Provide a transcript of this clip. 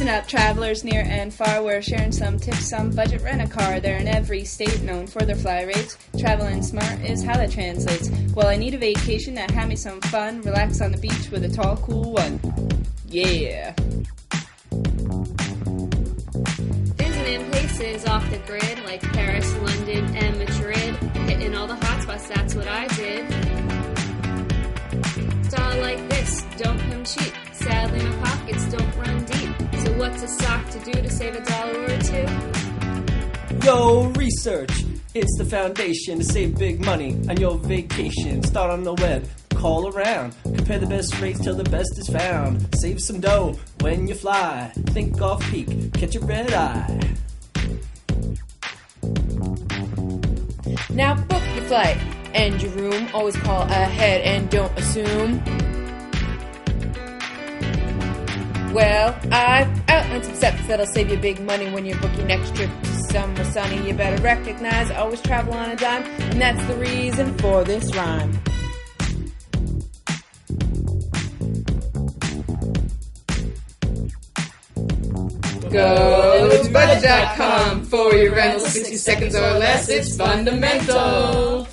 Listen up, travelers near and far. We're sharing some tips on budget rent-a-car. They're in every state, known for their fly rates. Traveling smart is how that translates. Well, I need a vacation that had me some fun. Relax on the beach with a tall, cool one. Yeah. Visiting places off the grid like Paris, London, and Madrid. Hitting all the hotspots, that's what I did. Style like this, don't come cheap. Sadly, my pockets don't run deep. So what's a sock to do to save $1 or two? Yo, research. It's the foundation to save big money on your vacation. Start on the web, call around, compare the best rates till the best is found. Save some dough when you fly. Think off peak, catch a red eye. Now book your flight and your room. Always call ahead and don't assume. Well, I've outlined some steps that'll save you big money when you book your next trip to somewhere sunny. You better recognize, always travel on a dime, and that's the reason for this rhyme. Go to budget.com for your rentals, 60 seconds or less. It's fundamental.